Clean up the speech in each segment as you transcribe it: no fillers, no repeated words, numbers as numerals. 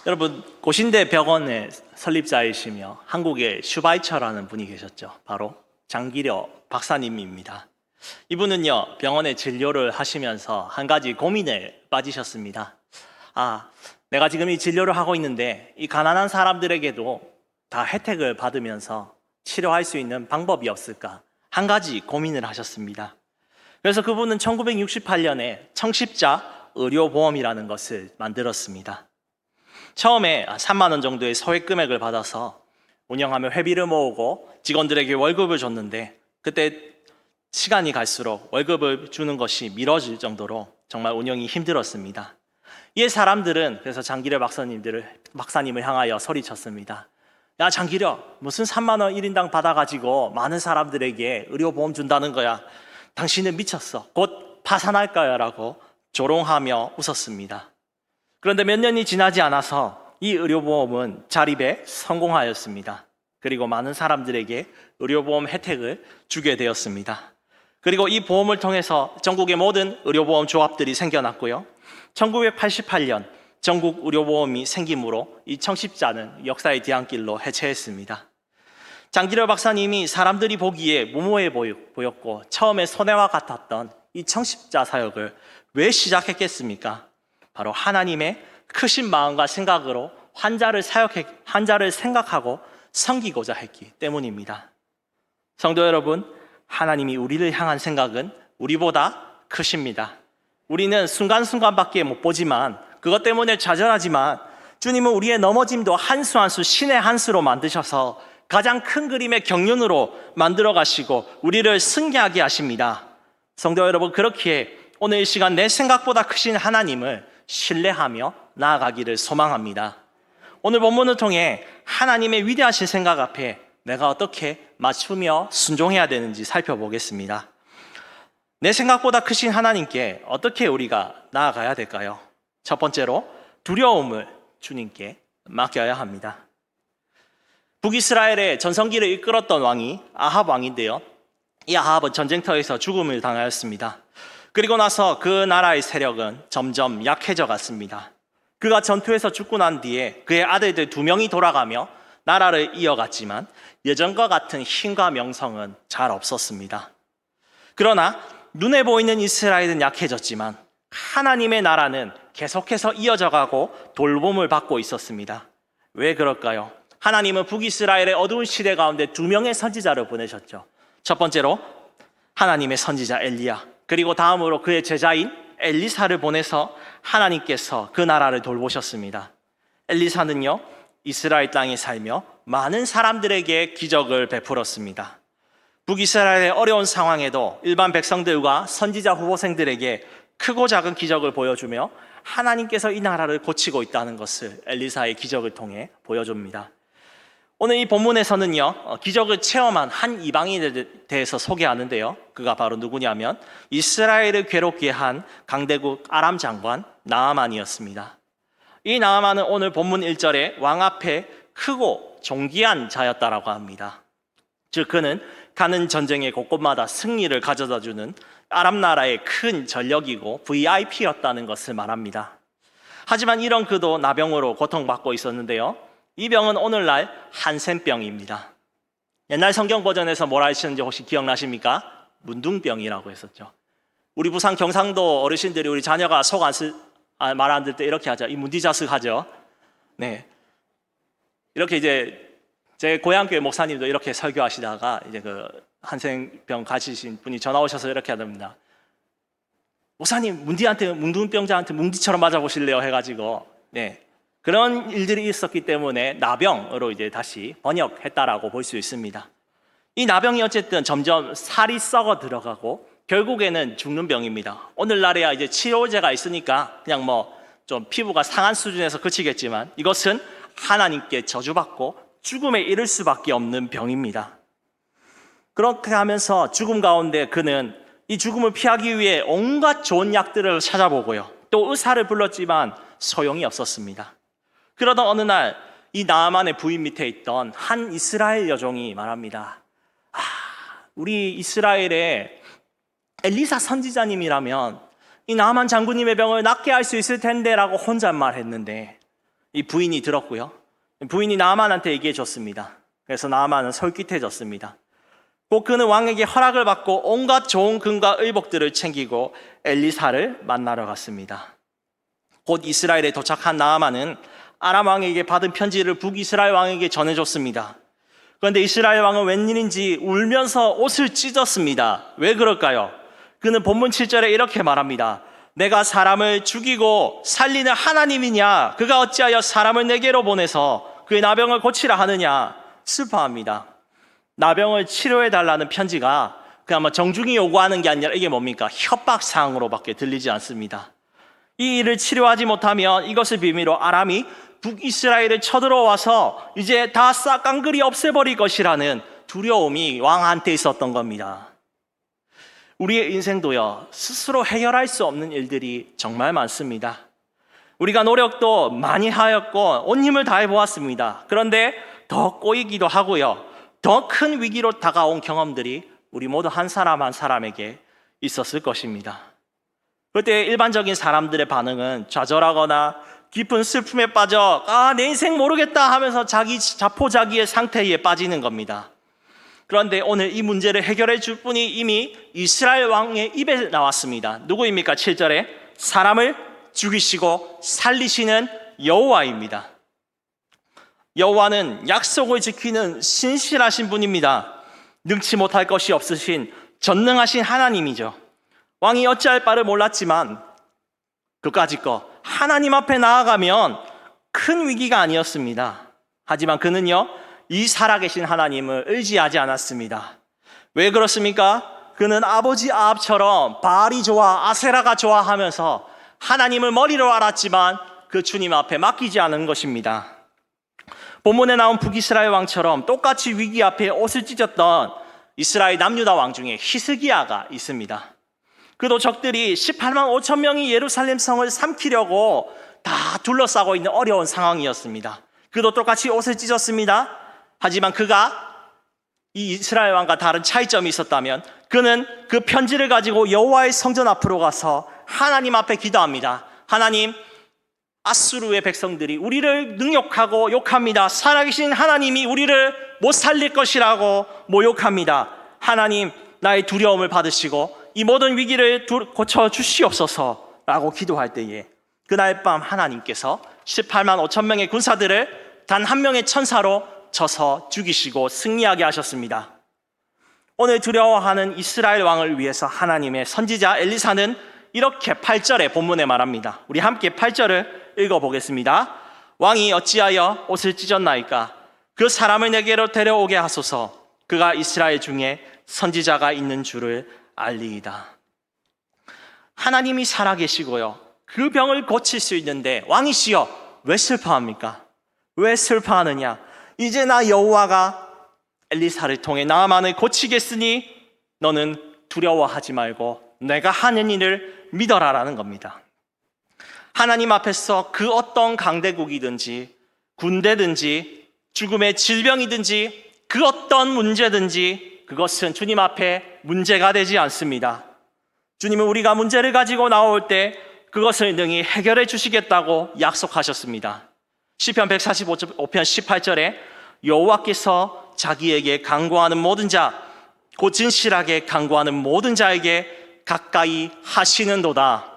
여러분, 고신대 병원의 설립자이시며 한국의 슈바이처라는 분이 계셨죠. 바로 장기려 박사님입니다. 이분은요, 병원의 진료를 하시면서 한 가지 고민에 빠지셨습니다. 내가 지금 이 진료를 하고 있는데 이 가난한 사람들에게도 다 혜택을 받으면서 치료할 수 있는 방법이 없을까? 한 가지 고민을 하셨습니다. 그래서 그분은 1968년에 청십자 의료보험이라는 것을 만들었습니다. 처음에 3만 원 정도의 소액 금액을 받아서 운영하며 회비를 모으고 직원들에게 월급을 줬는데, 그때 시간이 갈수록 월급을 주는 것이 미뤄질 정도로 정말 운영이 힘들었습니다. 이에 사람들은 그래서 장기려 박사님을 향하여 소리쳤습니다. 야, 장기려, 무슨 3만 원 1인당 받아가지고 많은 사람들에게 의료보험 준다는 거야. 당신은 미쳤어. 곧 파산할 거야 라고 조롱하며 웃었습니다. 그런데 몇 년이 지나지 않아서 이 의료보험은 자립에 성공하였습니다. 그리고 많은 사람들에게 의료보험 혜택을 주게 되었습니다. 그리고 이 보험을 통해서 전국의 모든 의료보험 조합들이 생겨났고요. 1988년 전국 의료보험이 생김으로 이 청십자는 역사의 뒤안길로 해체했습니다. 장기려 박사님이 사람들이 보기에 무모해 보였고 처음에 손해와 같았던 이 청십자 사역을 왜 시작했겠습니까? 바로 하나님의 크신 마음과 생각으로 환자를 생각하고 섬기고자 했기 때문입니다. 성도 여러분, 하나님이 우리를 향한 생각은 우리보다 크십니다. 우리는 순간순간밖에 못 보지만, 그것 때문에 좌절하지만, 주님은 우리의 넘어짐도 한 수 한 수 신의 한 수로 만드셔서 가장 큰 그림의 경륜으로 만들어 가시고 우리를 승리하게 하십니다. 성도 여러분, 그렇기에 오늘 이 시간 내 생각보다 크신 하나님을 신뢰하며 나아가기를 소망합니다. 오늘 본문을 통해 하나님의 위대하신 생각 앞에 내가 어떻게 맞추며 순종해야 되는지 살펴보겠습니다. 내 생각보다 크신 하나님께 어떻게 우리가 나아가야 될까요? 첫 번째로 두려움을 주님께 맡겨야 합니다. 북이스라엘의 전성기를 이끌었던 왕이 아합 왕인데요, 이 아합은 전쟁터에서 죽음을 당하였습니다. 그리고 나서 그 나라의 세력은 점점 약해져 갔습니다. 그가 전투에서 죽고 난 뒤에 그의 아들들 2명이 돌아가며 나라를 이어갔지만 예전과 같은 힘과 명성은 잘 없었습니다. 그러나 눈에 보이는 이스라엘은 약해졌지만 하나님의 나라는 계속해서 이어져 가고 돌봄을 받고 있었습니다. 왜 그럴까요? 하나님은 북이스라엘의 어두운 시대 가운데 2명의 선지자를 보내셨죠. 첫 번째로 하나님의 선지자 엘리야, 그리고 다음으로 그의 제자인 엘리사를 보내서 하나님께서 그 나라를 돌보셨습니다. 엘리사는요, 이스라엘 땅에 살며 많은 사람들에게 기적을 베풀었습니다. 북이스라엘의 어려운 상황에도 일반 백성들과 선지자 후보생들에게 크고 작은 기적을 보여주며 하나님께서 이 나라를 고치고 있다는 것을 엘리사의 기적을 통해 보여줍니다. 오늘 이 본문에서는요, 기적을 체험한 한 이방인에 대해서 소개하는데요, 그가 바로 누구냐면 이스라엘을 괴롭게 한 강대국 아람 장관 나아만이었습니다. 이 나아만은 오늘 본문 1절에 왕 앞에 크고 존귀한 자였다라고 합니다. 즉 그는 가는 전쟁의 곳곳마다 승리를 가져다주는 아람 나라의 큰 전력이고 VIP였다는 것을 말합니다. 하지만 이런 그도 나병으로 고통받고 있었는데요, 이 병은 오늘날 한센병입니다. 옛날 성경 버전에서 뭐라 하시는지 혹시 기억나십니까? 문둥병이라고 했었죠. 우리 부산 경상도 어르신들이 우리 자녀가 속 말 안 들 때 이렇게 하죠. 이 문디자스 하죠. 네. 이렇게 이제 제 고향교회 목사님도 이렇게 설교하시다가 이제 그 한센병 가지신 분이 전화 오셔서 이렇게 하답니다. 목사님, 문둥병자한테 뭉디처럼 맞아보실래요? 해가지고, 네. 그런 일들이 있었기 때문에 나병으로 이제 다시 번역했다라고 볼 수 있습니다. 이 나병이 어쨌든 점점 살이 썩어 들어가고 결국에는 죽는 병입니다. 오늘날에야 이제 치료제가 있으니까 그냥 뭐 좀 피부가 상한 수준에서 그치겠지만 이것은 하나님께 저주받고 죽음에 이를 수밖에 없는 병입니다. 그렇게 하면서 죽음 가운데 그는 이 죽음을 피하기 위해 온갖 좋은 약들을 찾아보고요, 또 의사를 불렀지만 소용이 없었습니다. 그러던 어느 날 이 나아만의 부인 밑에 있던 한 이스라엘 여종이 말합니다. 우리 이스라엘의 엘리사 선지자님이라면 이 나아만 장군님의 병을 낫게 할 수 있을 텐데 라고 혼잣말했는데, 이 부인이 들었고요. 부인이 나아만한테 얘기해 줬습니다. 그래서 나아만은 솔깃해졌습니다. 곧 그는 왕에게 허락을 받고 온갖 좋은 금과 의복들을 챙기고 엘리사를 만나러 갔습니다. 곧 이스라엘에 도착한 나아만은 아람 왕에게 받은 편지를 북이스라엘 왕에게 전해줬습니다. 그런데 이스라엘 왕은 웬일인지 울면서 옷을 찢었습니다. 왜 그럴까요? 그는 본문 7절에 이렇게 말합니다. 내가 사람을 죽이고 살리는 하나님이냐? 그가 어찌하여 사람을 내게로 보내서 그의 나병을 고치라 하느냐? 슬퍼합니다. 나병을 치료해달라는 편지가 그야말로 정중히 요구하는 게 아니라 이게 뭡니까? 협박사항으로밖에 들리지 않습니다. 이 일을 치료하지 못하면 이것을 빌미로 아람이 북이스라엘에 쳐들어와서 이제 다 싹 깡그리 없애버릴 것이라는 두려움이 왕한테 있었던 겁니다. 우리의 인생도요, 스스로 해결할 수 없는 일들이 정말 많습니다. 우리가 노력도 많이 하였고 온 힘을 다해 보았습니다. 그런데 더 꼬이기도 하고요, 더 큰 위기로 다가온 경험들이 우리 모두 한 사람 한 사람에게 있었을 것입니다. 그때 일반적인 사람들의 반응은 좌절하거나 깊은 슬픔에 빠져 내 인생 모르겠다 하면서 자기 자포자기의 상태에 빠지는 겁니다. 그런데 오늘 이 문제를 해결해 줄 분이 이미 이스라엘 왕의 입에 나왔습니다. 누구입니까? 7절에 사람을 죽이시고 살리시는 여호와입니다. 여호와는 약속을 지키는 신실하신 분입니다. 능치 못할 것이 없으신 전능하신 하나님이죠. 왕이 어찌할 바를 몰랐지만 그까짓 거 하나님 앞에 나아가면 큰 위기가 아니었습니다. 하지만 그는요, 이 살아계신 하나님을 의지하지 않았습니다. 왜 그렇습니까? 그는 아버지 아합처럼 바알이 좋아 아세라가 좋아하면서 하나님을 머리로 알았지만 그 주님 앞에 맡기지 않은 것입니다. 본문에 나온 북이스라엘 왕처럼 똑같이 위기 앞에 옷을 찢었던 이스라엘 남유다 왕 중에 히스기야가 있습니다. 그도 적들이 18만 5천 명이 예루살렘 성을 삼키려고 다 둘러싸고 있는 어려운 상황이었습니다. 그도 똑같이 옷을 찢었습니다. 하지만 그가 이 이스라엘 왕과 다른 차이점이 있었다면 그는 그 편지를 가지고 여호와의 성전 앞으로 가서 하나님 앞에 기도합니다. 하나님, 아수르의 백성들이 우리를 능욕하고 욕합니다. 살아계신 하나님이 우리를 못 살릴 것이라고 모욕합니다. 하나님, 나의 두려움을 받으시고 이 모든 위기를 고쳐주시옵소서 라고 기도할 때에 그날 밤 하나님께서 18만 5천 명의 군사들을 단 한 명의 천사로 쳐서 죽이시고 승리하게 하셨습니다. 오늘 두려워하는 이스라엘 왕을 위해서 하나님의 선지자 엘리사는 이렇게 8절에 본문에 말합니다. 우리 함께 8절을 읽어보겠습니다. 왕이 어찌하여 옷을 찢었나이까? 그 사람을 내게로 데려오게 하소서. 그가 이스라엘 중에 선지자가 있는 줄을 알리이다. 하나님이 살아계시고요, 그 병을 고칠 수 있는데 왕이시여 왜 슬퍼합니까? 왜 슬퍼하느냐? 이제 나 여호와가 엘리사를 통해 나만을 고치겠으니 너는 두려워하지 말고 내가 하는 일을 믿어라라는 겁니다. 하나님 앞에서 그 어떤 강대국이든지 군대든지 죽음의 질병이든지 그 어떤 문제든지 그것은 주님 앞에 문제가 되지 않습니다. 주님은 우리가 문제를 가지고 나올 때 그것을 능히 해결해 주시겠다고 약속하셨습니다. 시편 145편 18절에 여호와께서 자기에게 간구하는 모든 자, 곧 진실하게 간구하는 모든 자에게 가까이 하시는도다.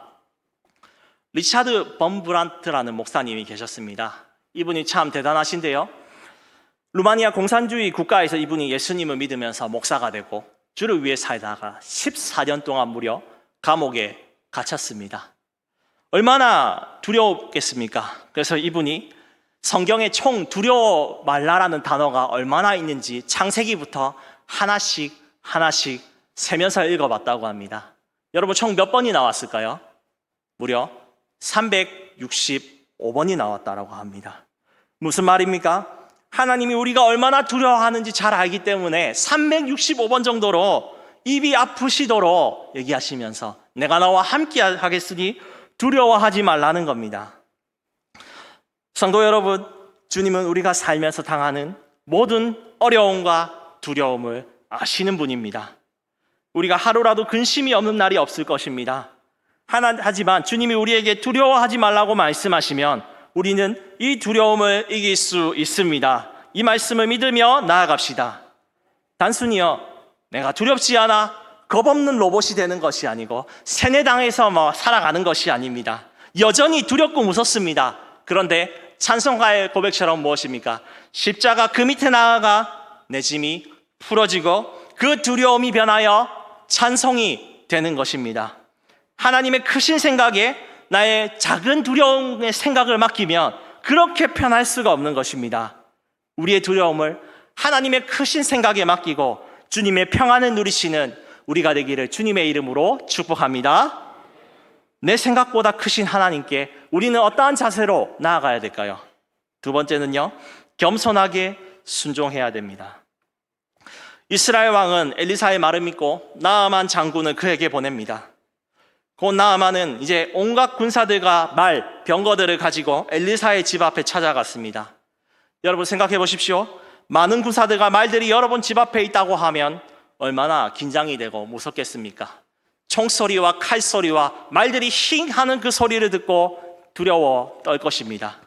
리차드 범브란트라는 목사님이 계셨습니다. 이분이 참 대단하신데요, 루마니아 공산주의 국가에서 이분이 예수님을 믿으면서 목사가 되고 주를 위해 살다가 14년 동안 무려 감옥에 갇혔습니다. 얼마나 두려웠겠습니까? 그래서 이분이 성경에 총 두려워 말라라는 단어가 얼마나 있는지 창세기부터 하나씩 세면서 읽어봤다고 합니다. 여러분, 총 몇 번이 나왔을까요? 무려 365번이 나왔다고 합니다. 무슨 말입니까? 하나님이 우리가 얼마나 두려워하는지 잘 알기 때문에 365번 정도로 입이 아프시도록 얘기하시면서 내가 너와 함께 하겠으니 두려워하지 말라는 겁니다. 성도 여러분, 주님은 우리가 살면서 당하는 모든 어려움과 두려움을 아시는 분입니다. 우리가 하루라도 근심이 없는 날이 없을 것입니다. 하지만 주님이 우리에게 두려워하지 말라고 말씀하시면 우리는 이 두려움을 이길 수 있습니다. 이 말씀을 믿으며 나아갑시다. 단순히요, 내가 두렵지 않아 겁없는 로봇이 되는 것이 아니고 세뇌당해서 살아가는 것이 아닙니다. 여전히 두렵고 무섭습니다. 그런데 찬송가의 고백처럼 무엇입니까? 십자가 그 밑에 나아가 내 짐이 풀어지고 그 두려움이 변하여 찬송이 되는 것입니다. 하나님의 크신 생각에 나의 작은 두려움의 생각을 맡기면 그렇게 편할 수가 없는 것입니다. 우리의 두려움을 하나님의 크신 생각에 맡기고 주님의 평안을 누리시는 우리가 되기를 주님의 이름으로 축복합니다. 내 생각보다 크신 하나님께 우리는 어떠한 자세로 나아가야 될까요? 두 번째는요, 겸손하게 순종해야 됩니다. 이스라엘 왕은 엘리사의 말을 믿고 나아만 장군을 그에게 보냅니다. 곧 나아만은 이제 온갖 군사들과 말, 병거들을 가지고 엘리사의 집 앞에 찾아갔습니다. 여러분 생각해 보십시오. 많은 군사들과 말들이 여러분 집 앞에 있다고 하면 얼마나 긴장이 되고 무섭겠습니까? 총소리와 칼소리와 말들이 힝 하는 그 소리를 듣고 두려워 떨 것입니다.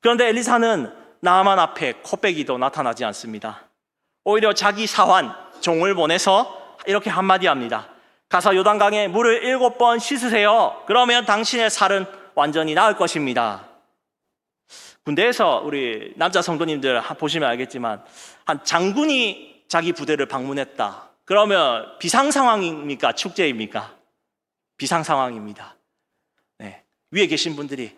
그런데 엘리사는 나아만 앞에 코빼기도 나타나지 않습니다. 오히려 자기 사환, 종을 보내서 이렇게 한마디 합니다. 가서 요단강에 물을 7번 씻으세요. 그러면 당신의 살은 완전히 나을 것입니다. 군대에서 우리 남자 성도님들 보시면 알겠지만 한 장군이 자기 부대를 방문했다. 그러면 비상 상황입니까? 축제입니까? 비상 상황입니다. 네. 위에 계신 분들이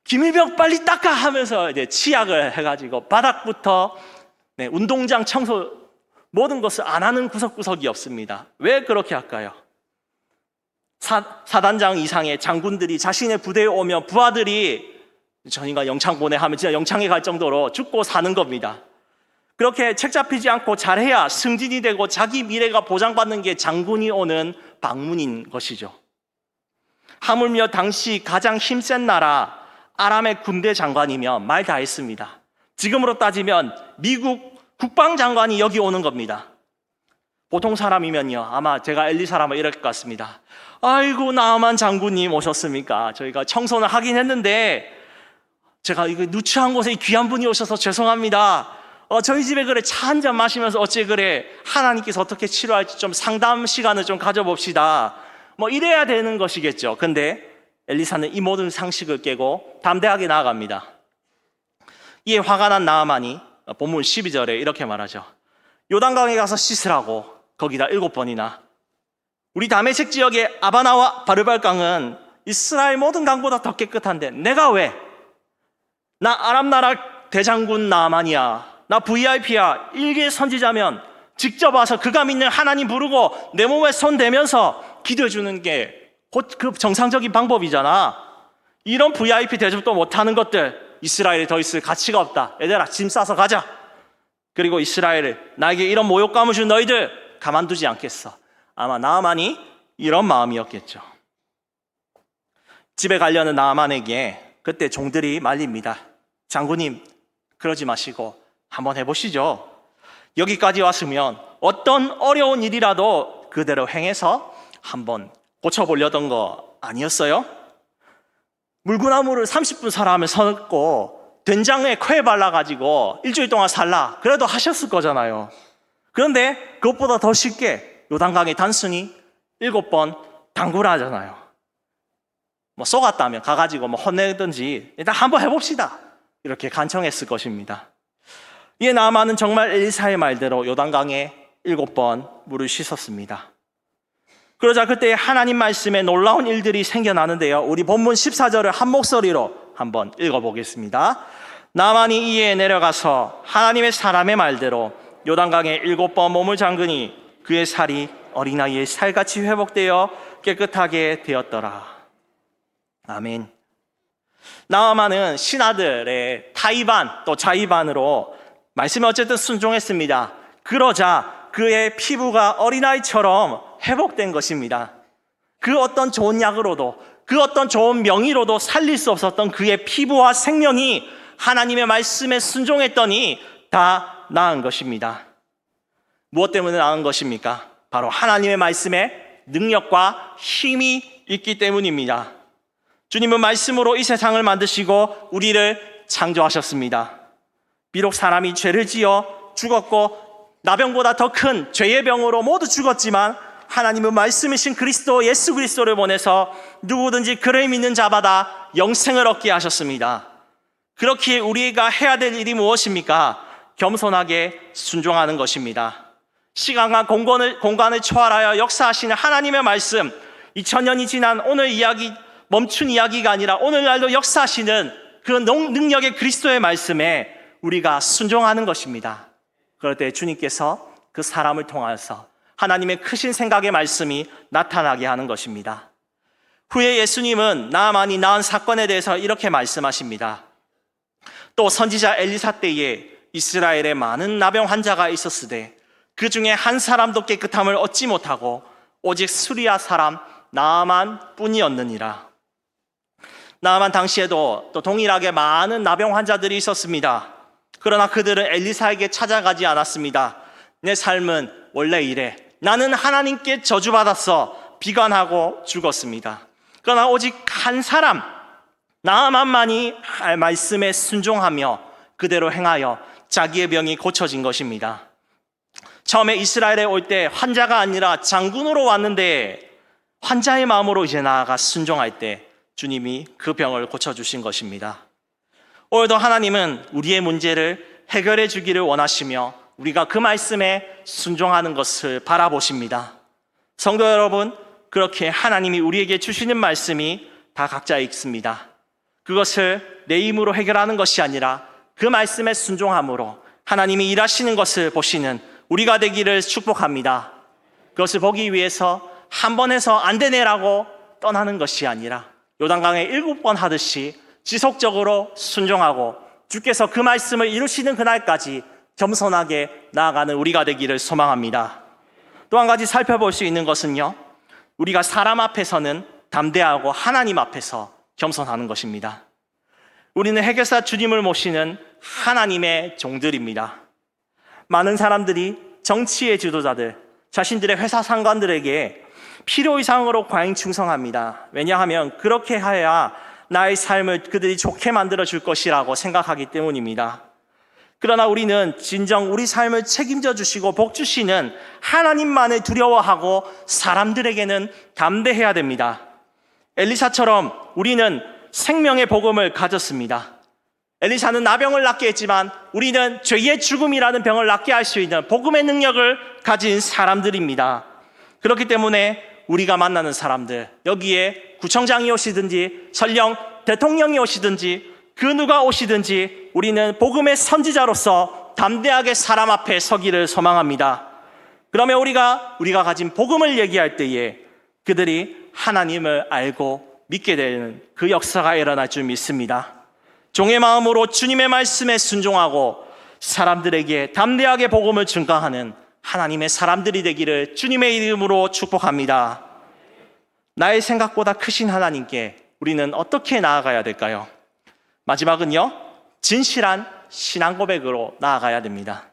김일병 빨리 닦아 하면서 이제 치약을 해가지고 바닥부터 운동장 청소 모든 것을 안 하는 구석구석이 없습니다. 왜 그렇게 할까요? 사단장 이상의 장군들이 자신의 부대에 오면 부하들이 전인가 영창 보내 하면 진짜 영창에 갈 정도로 죽고 사는 겁니다. 그렇게 책 잡히지 않고 잘해야 승진이 되고 자기 미래가 보장받는 게 장군이 오는 방문인 것이죠. 하물며 당시 가장 힘센 나라 아람의 군대 장관이면 말 다 했습니다. 지금으로 따지면 미국 국방장관이 여기 오는 겁니다. 보통 사람이면요, 아마 제가 엘리사라면 이럴 것 같습니다. 아이고, 나아만 장군님 오셨습니까? 저희가 청소는 하긴 했는데 제가 이거 누추한 곳에 귀한 분이 오셔서 죄송합니다. 저희 집에 그래 차 한 잔 마시면서 어째 그래 하나님께서 어떻게 치료할지 좀 상담 시간을 좀 가져봅시다. 이래야 되는 것이겠죠. 근데 엘리사는 이 모든 상식을 깨고 담대하게 나아갑니다. 이에 화가 난 나아만이 본문 12절에 이렇게 말하죠. 요단강에 가서 씻으라고 거기다 7번이나. 우리 다메섹 지역의 아바나와 바르발강은 이스라엘 모든 강보다 더 깨끗한데 내가 왜? 나 아람 나라 대장군 나아만이야. 나 VIP야. 일개 선지자면 직접 와서 그가 믿는 하나님 부르고 내 몸에 손 대면서 기도해주는 게 곧 그 정상적인 방법이잖아. 이런 VIP 대접도 못하는 것들 이스라엘에 더 있을 가치가 없다. 얘들아 짐 싸서 가자. 그리고 이스라엘을 나에게 이런 모욕감을 준 너희들 가만두지 않겠어. 아마 나아만이 이런 마음이었겠죠. 집에 가려는 나아만에게 그때 종들이 말립니다. 장군님 그러지 마시고 한번 해보시죠. 여기까지 왔으면 어떤 어려운 일이라도 그대로 행해서 한번 고쳐보려던 거 아니었어요? 물구나무를 30분 서라 하면 서고 된장에 코에 발라가지고 일주일 동안 살라 그래도 하셨을 거잖아요. 그런데 그것보다 더 쉽게 요단강에 단순히 7번 당구를 하잖아요. 쏘갔다면 가가지고 혼내든지 일단 한번 해봅시다 이렇게 간청했을 것입니다. 이에 나아만은 정말 엘리사의 말대로 요단강에 7번 물을 씻었습니다. 그러자 그때 하나님 말씀에 놀라운 일들이 생겨나는데요. 우리 본문 14절을 한 목소리로 한번 읽어보겠습니다. 나아만이 이에 내려가서 하나님의 사람의 말대로 요단강에 7번 몸을 잠그니 그의 살이 어린아이의 살같이 회복되어 깨끗하게 되었더라. 아멘. 나아만은 신하들의 타이반 또 자의반으로 말씀에 어쨌든 순종했습니다. 그러자 그의 피부가 어린아이처럼 회복된 것입니다. 그 어떤 좋은 약으로도 그 어떤 좋은 명의로도 살릴 수 없었던 그의 피부와 생명이 하나님의 말씀에 순종했더니 다 나은 것입니다. 무엇 때문에 나은 것입니까? 바로 하나님의 말씀에 능력과 힘이 있기 때문입니다. 주님은 말씀으로 이 세상을 만드시고 우리를 창조하셨습니다. 비록 사람이 죄를 지어 죽었고 나병보다 더 큰 죄의 병으로 모두 죽었지만 하나님은 말씀이신 그리스도 예수 그리스도를 보내서 누구든지 그를 믿는 자마다 영생을 얻게 하셨습니다. 그렇기에 우리가 해야 될 일이 무엇입니까? 겸손하게 순종하는 것입니다. 시간과 공간을 초월하여 역사하시는 하나님의 말씀, 2000년이 지난 오늘 이야기, 멈춘 이야기가 아니라 오늘날도 역사하시는 그 능력의 그리스도의 말씀에 우리가 순종하는 것입니다. 그럴 때 주님께서 그 사람을 통하여서 하나님의 크신 생각의 말씀이 나타나게 하는 것입니다. 후에 예수님은 나아만이 낳은 사건에 대해서 이렇게 말씀하십니다. 또 선지자 엘리사 때에 이스라엘에 많은 나병 환자가 있었으되 그 중에 한 사람도 깨끗함을 얻지 못하고 오직 수리아 사람 나아만 뿐이었느니라. 나아만 당시에도 또 동일하게 많은 나병 환자들이 있었습니다. 그러나 그들은 엘리사에게 찾아가지 않았습니다. 내 삶은 원래 이래. 나는 하나님께 저주받았어. 비관하고 죽었습니다. 그러나 오직 한 사람 나아만만이 말씀에 순종하며 그대로 행하여 자기의 병이 고쳐진 것입니다. 처음에 이스라엘에 올 때 환자가 아니라 장군으로 왔는데 환자의 마음으로 이제 나아가 순종할 때 주님이 그 병을 고쳐주신 것입니다. 오늘도 하나님은 우리의 문제를 해결해 주기를 원하시며 우리가 그 말씀에 순종하는 것을 바라보십니다. 성도 여러분, 그렇게 하나님이 우리에게 주시는 말씀이 다 각자 있습니다. 그것을 내 힘으로 해결하는 것이 아니라 그 말씀에 순종함으로 하나님이 일하시는 것을 보시는 우리가 되기를 축복합니다. 그것을 보기 위해서 한 번 해서 안 되네라고 떠나는 것이 아니라 요단강에 7번 하듯이 지속적으로 순종하고 주께서 그 말씀을 이루시는 그날까지 겸손하게 나아가는 우리가 되기를 소망합니다. 또 한 가지 살펴볼 수 있는 것은요, 우리가 사람 앞에서는 담대하고 하나님 앞에서 겸손하는 것입니다. 우리는 해결사 주님을 모시는 하나님의 종들입니다. 많은 사람들이 정치의 지도자들, 자신들의 회사 상관들에게 필요 이상으로 과잉 충성합니다. 왜냐하면 그렇게 해야 나의 삶을 그들이 좋게 만들어 줄 것이라고 생각하기 때문입니다. 그러나 우리는 진정 우리 삶을 책임져 주시고 복 주시는 하나님만을 두려워하고 사람들에게는 담대해야 됩니다. 엘리사처럼 우리는 생명의 복음을 가졌습니다. 엘리사는 나병을 낫게 했지만 우리는 죄의 죽음이라는 병을 낫게 할 수 있는 복음의 능력을 가진 사람들입니다. 그렇기 때문에 우리가 만나는 사람들, 여기에 구청장이 오시든지 설령 대통령이 오시든지 그 누가 오시든지 우리는 복음의 선지자로서 담대하게 사람 앞에 서기를 소망합니다. 그러면 우리가 가진 복음을 얘기할 때에 그들이 하나님을 알고 믿게 되는 그 역사가 일어날 줄 믿습니다. 종의 마음으로 주님의 말씀에 순종하고 사람들에게 담대하게 복음을 증거하는 하나님의 사람들이 되기를 주님의 이름으로 축복합니다. 나의 생각보다 크신 하나님께 우리는 어떻게 나아가야 될까요? 마지막은요, 진실한 신앙 고백으로 나아가야 됩니다.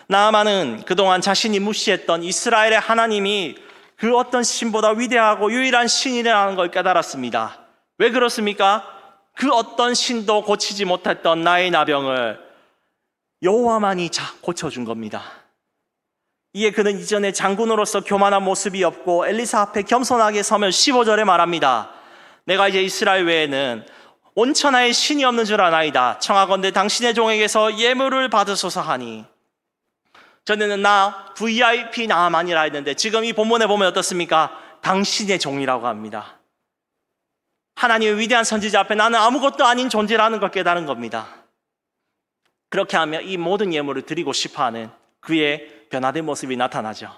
나아만은 그동안 자신이 무시했던 이스라엘의 하나님이 그 어떤 신보다 위대하고 유일한 신이라는 걸 깨달았습니다. 왜 그렇습니까? 그 어떤 신도 고치지 못했던 나의 나병을 여호와만이 고쳐준 겁니다. 이에 그는 이전에 장군으로서 교만한 모습이 없고 엘리사 앞에 겸손하게 서면 15절에 말합니다. 내가 이제 이스라엘 외에는 온천하에 신이 없는 줄 아나이다. 청하건대 당신의 종에게서 예물을 받으소서 하니. 전에는 나 VIP 나아만이라 했는데 지금 이 본문에 보면 어떻습니까? 당신의 종이라고 합니다. 하나님의 위대한 선지자 앞에 나는 아무것도 아닌 존재라는 걸 깨달은 겁니다. 그렇게 하며 이 모든 예물을 드리고 싶어하는 그의 변화된 모습이 나타나죠.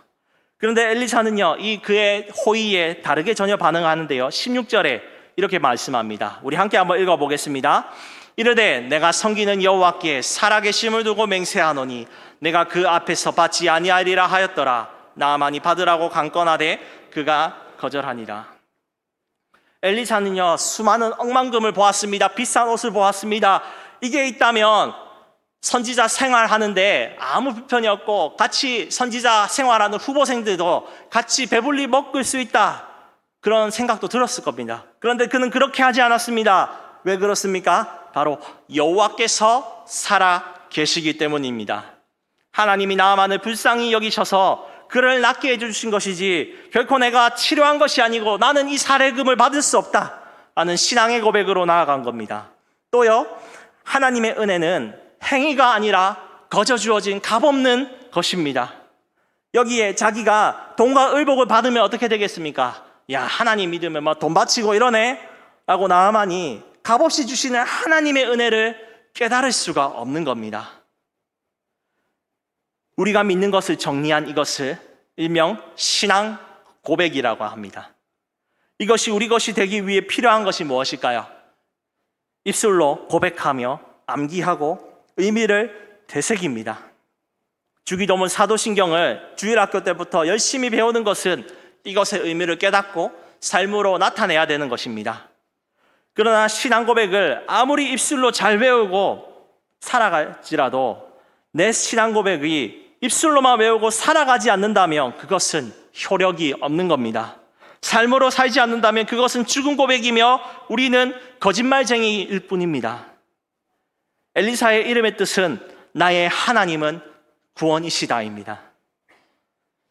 그런데 엘리사는요, 이 그의 호의에 다르게 전혀 반응하는데요, 16절에 이렇게 말씀합니다. 우리 함께 한번 읽어보겠습니다. 이르되 내가 섬기는 여호와께 살아계심을 두고 맹세하노니 내가 그 앞에서 받지 아니하리라 하였더라. 나아만이 받으라고 강권하되 그가 거절하니라. 엘리사는요, 수많은 억만금을 보았습니다. 비싼 옷을 보았습니다. 이게 있다면 선지자 생활하는데 아무 불편이 없고 같이 선지자 생활하는 후보생들도 같이 배불리 먹을 수 있다. 그런 생각도 들었을 겁니다. 그런데 그는 그렇게 하지 않았습니다. 왜 그렇습니까? 바로 여호와께서 살아 계시기 때문입니다. 하나님이 나아만을 불쌍히 여기셔서 그를 낫게 해주신 것이지 결코 내가 치료한 것이 아니고 나는 이 살해금을 받을 수 없다 라는 신앙의 고백으로 나아간 겁니다. 또요, 하나님의 은혜는 행위가 아니라 거저 주어진 값없는 것입니다. 여기에 자기가 돈과 의복을 받으면 어떻게 되겠습니까? 야, 하나님 믿으면 뭐 돈 바치고 이러네 라고 나아만이 값없이 주시는 하나님의 은혜를 깨달을 수가 없는 겁니다. 우리가 믿는 것을 정리한 이것을 일명 신앙 고백이라고 합니다. 이것이 우리 것이 되기 위해 필요한 것이 무엇일까요? 입술로 고백하며 암기하고 의미를 되새깁니다. 주기도문 사도신경을 주일학교 때부터 열심히 배우는 것은 이것의 의미를 깨닫고 삶으로 나타내야 되는 것입니다. 그러나 신앙 고백을 아무리 입술로 잘 배우고 살아갈지라도 내 신앙 고백이 입술로만 외우고 살아가지 않는다면 그것은 효력이 없는 겁니다. 삶으로 살지 않는다면 그것은 죽은 고백이며 우리는 거짓말쟁이일 뿐입니다. 엘리사의 이름의 뜻은 나의 하나님은 구원이시다입니다.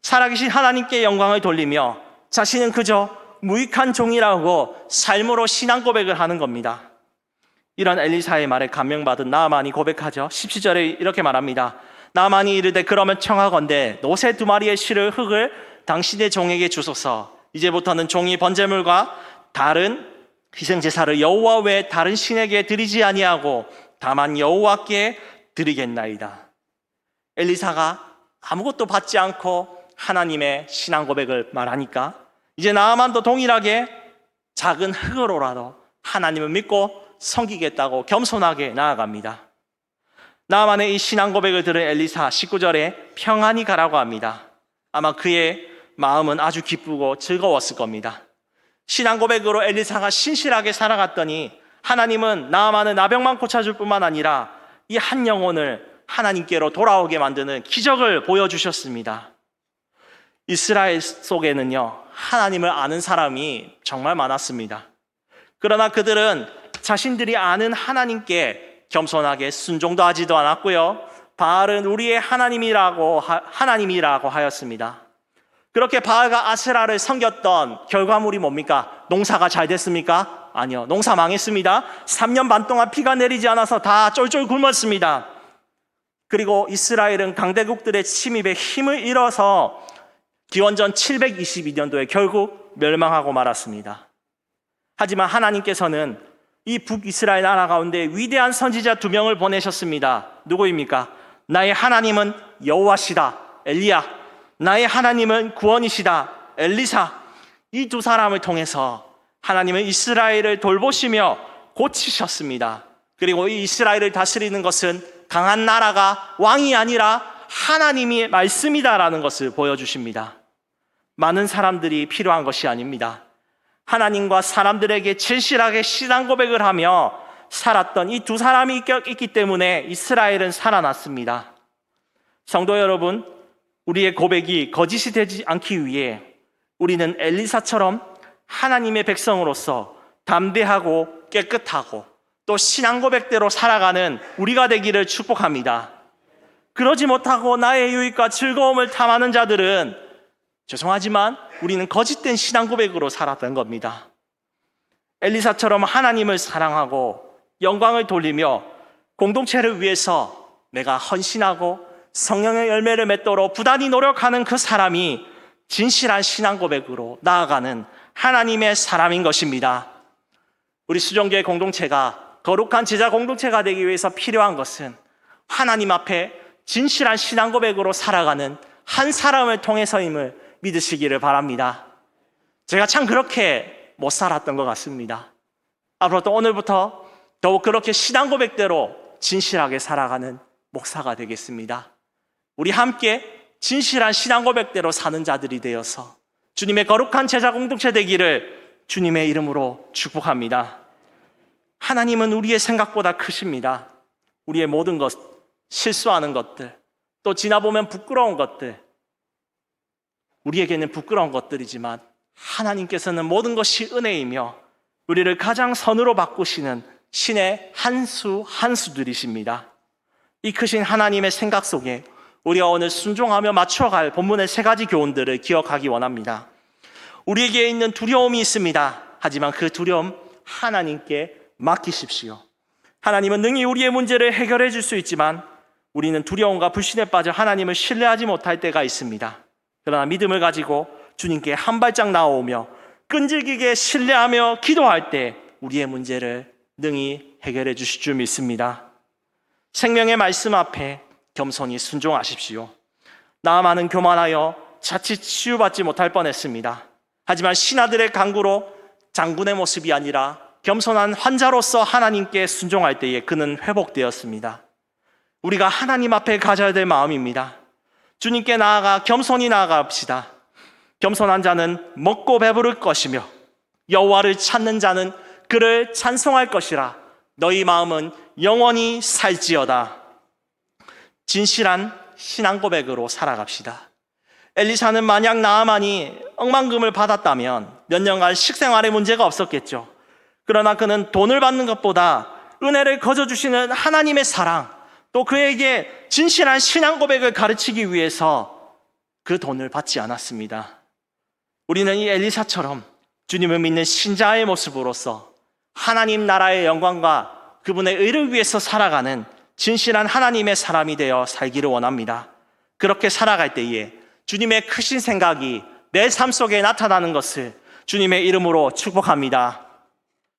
살아계신 하나님께 영광을 돌리며 자신은 그저 무익한 종이라고 삶으로 신앙 고백을 하는 겁니다. 이런 엘리사의 말에 감명받은 나아만이 고백하죠. 17절에 이렇게 말합니다. 나아만이 이르되 그러면 청하건대 노새 2마리의 실을 흙을 당신의 종에게 주소서. 이제부터는 종이 번제물과 다른 희생제사를 여호와 외에 다른 신에게 드리지 아니하고 다만 여호와께 드리겠나이다. 엘리사가 아무것도 받지 않고 하나님의 신앙 고백을 말하니까 이제 나아만도 동일하게 작은 흙으로라도 하나님을 믿고 섬기겠다고 겸손하게 나아갑니다. 나아만의 이 신앙 고백을 들은 엘리사 19절에 평안히 가라고 합니다. 아마 그의 마음은 아주 기쁘고 즐거웠을 겁니다. 신앙 고백으로 엘리사가 신실하게 살아갔더니 하나님은 나아만의 나병만 고쳐줄 뿐만 아니라 이 한 영혼을 하나님께로 돌아오게 만드는 기적을 보여주셨습니다. 이스라엘 속에는요, 하나님을 아는 사람이 정말 많았습니다. 그러나 그들은 자신들이 아는 하나님께 겸손하게 순종도 하지도 않았고요, 바알은 우리의 하나님이라고 하였습니다. 그렇게 바알과 아세라를 섬겼던 결과물이 뭡니까? 농사가 잘 됐습니까? 아니요, 농사 망했습니다. 3년 반 동안 비가 내리지 않아서 다 쫄쫄 굶었습니다. 그리고 이스라엘은 강대국들의 침입에 힘을 잃어서 기원전 722년도에 결국 멸망하고 말았습니다. 하지만 하나님께서는 이 북이스라엘 나라 가운데 위대한 선지자 2명을 보내셨습니다. 누구입니까? 나의 하나님은 여호와시다, 엘리야. 나의 하나님은 구원이시다, 엘리사. 이 2 사람을 통해서 하나님은 이스라엘을 돌보시며 고치셨습니다. 그리고 이 이스라엘을 다스리는 것은 강한 나라가 왕이 아니라 하나님의 말씀이다라는 것을 보여주십니다. 많은 사람들이 필요한 것이 아닙니다. 하나님과 사람들에게 진실하게 신앙 고백을 하며 살았던 이 2 사람이 있기 때문에 이스라엘은 살아났습니다. 성도 여러분, 우리의 고백이 거짓이 되지 않기 위해 우리는 엘리사처럼 하나님의 백성으로서 담대하고 깨끗하고 또 신앙 고백대로 살아가는 우리가 되기를 축복합니다. 그러지 못하고 나의 유익과 즐거움을 탐하는 자들은 죄송하지만 우리는 거짓된 신앙 고백으로 살았던 겁니다. 엘리사처럼 하나님을 사랑하고 영광을 돌리며 공동체를 위해서 내가 헌신하고 성령의 열매를 맺도록 부단히 노력하는 그 사람이 진실한 신앙 고백으로 나아가는 하나님의 사람인 것입니다. 우리 수종교회 공동체가 거룩한 제자 공동체가 되기 위해서 필요한 것은 하나님 앞에 진실한 신앙 고백으로 살아가는 한 사람을 통해서임을 믿으시기를 바랍니다. 제가 참 그렇게 못 살았던 것 같습니다. 앞으로 또 오늘부터 더욱 그렇게 신앙 고백대로 진실하게 살아가는 목사가 되겠습니다. 우리 함께 진실한 신앙 고백대로 사는 자들이 되어서 주님의 거룩한 제자 공동체 되기를 주님의 이름으로 축복합니다. 하나님은 우리의 생각보다 크십니다. 우리의 모든 것, 실수하는 것들, 또 지나보면 부끄러운 것들, 우리에게는 부끄러운 것들이지만 하나님께서는 모든 것이 은혜이며 우리를 가장 선으로 바꾸시는 신의 한 수 한 수들이십니다. 이 크신 하나님의 생각 속에 우리가 오늘 순종하며 맞춰갈 본문의 세 가지 교훈들을 기억하기 원합니다. 우리에게 있는 두려움이 있습니다. 하지만 그 두려움 하나님께 맡기십시오. 하나님은 능히 우리의 문제를 해결해 줄 수 있지만 우리는 두려움과 불신에 빠져 하나님을 신뢰하지 못할 때가 있습니다. 그러나 믿음을 가지고 주님께 한 발짝 나아오며 끈질기게 신뢰하며 기도할 때 우리의 문제를 능히 해결해 주실 줄 믿습니다. 생명의 말씀 앞에 겸손히 순종하십시오. 나아만은 교만하여 자칫 치유받지 못할 뻔했습니다. 하지만 신하들의 강구로 장군의 모습이 아니라 겸손한 환자로서 하나님께 순종할 때에 그는 회복되었습니다. 우리가 하나님 앞에 가져야 될 마음입니다. 주님께 나아가 겸손히 나아갑시다. 겸손한 자는 먹고 배부를 것이며 여호와를 찾는 자는 그를 찬송할 것이라. 너희 마음은 영원히 살지어다. 진실한 신앙 고백으로 살아갑시다. 엘리사는 만약 나아만이 억만금을 받았다면 몇 년간 식생활에 문제가 없었겠죠. 그러나 그는 돈을 받는 것보다 은혜를 거저주시는 하나님의 사랑, 또 그에게 진실한 신앙 고백을 가르치기 위해서 그 돈을 받지 않았습니다. 우리는 이 엘리사처럼 주님을 믿는 신자의 모습으로서 하나님 나라의 영광과 그분의 의를 위해서 살아가는 진실한 하나님의 사람이 되어 살기를 원합니다. 그렇게 살아갈 때에 주님의 크신 생각이 내 삶 속에 나타나는 것을 주님의 이름으로 축복합니다.